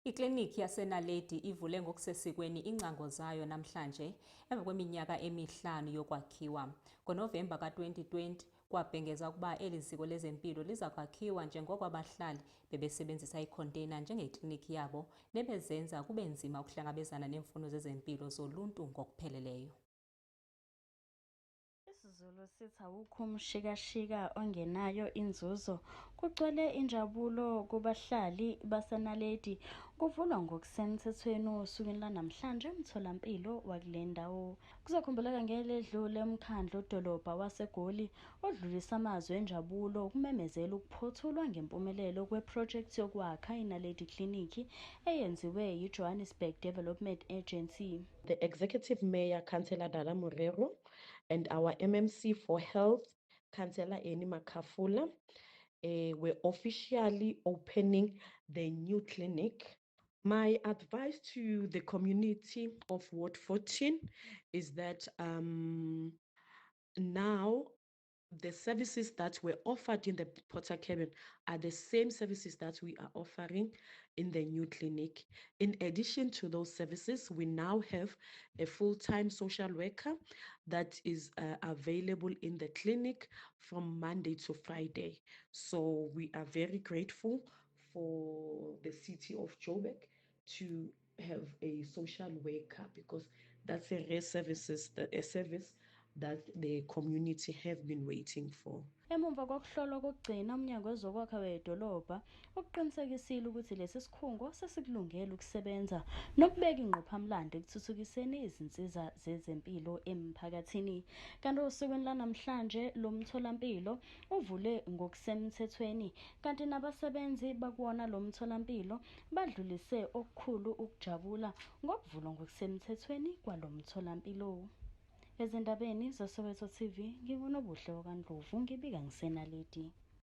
Iklinikhi yaseNaledi ivule ngokusesikweni ingcango zayo namhlanje emva kweminyaka emihlanu yokwakhiwa. NgoNovemba ka-2020 kwabhengeza ukuba eli ziko lezempilo liza kwakhiwa njengoko abahlali bebesebenzisa ikhonteyina njengeklinikhi yabo nebezenza kube nzima ukuhlangabezana neemfuno zezempilo zoluntu ngokupheleleyo. IsiZulu sithi awukho umshikashika ongenayo inzuzo. Kugcwele injabulo kubahlali baseNaledi. Kuvulwa ngokusemthethweni osukwini lanamhlanje umtholampilo wakule ndawo. Kuzokhumbuleka ngeledlule umkhandlu dolobha waseGoli odlulisa amazwi enjabulo ukumemezela ukuphothulwa ngempumelelo kweprojekthi yokwakha iNaledi Clinic eyenziwe yiJohannesburg Development Agency. The Executive Mayor, Councillor Dada Morero, and our MMC for Health, Councillor Eni Makafula, were officially opening the new clinic. My advice to the community of Ward 14 is that now the services that were offered in the Porter cabin are the same services that we are offering in the new clinic. In addition to those services, we now have a full-time social worker that is available in the clinic from Monday to Friday. So we are very grateful for the city of Joburg to have a social worker, because that's a rare service that the community have been waiting for. Emumva kokuhlolwa kokugcina umnyango wezokwakha wedolobha uqinisekisile ukuthi lesi sikhungo sesikulungele ukusebenza nokubeka ingqophamlando ekuthuthukiseni izinsiza zezempilo emphakathini. Kanti osukwini lanamhlanje lo mtholampilo uvule ngokusemthethweni, kanti nabasebenzi bakuwona lo mtholampilo badlulise okukhulu ukujabula ngokuvulwa ngokusemthethweni kwalo mtholampilo. Ezindabeni zaSoweto TV, ngikunobuhle wakwaNdlovu, ngibika ngiseNaledi.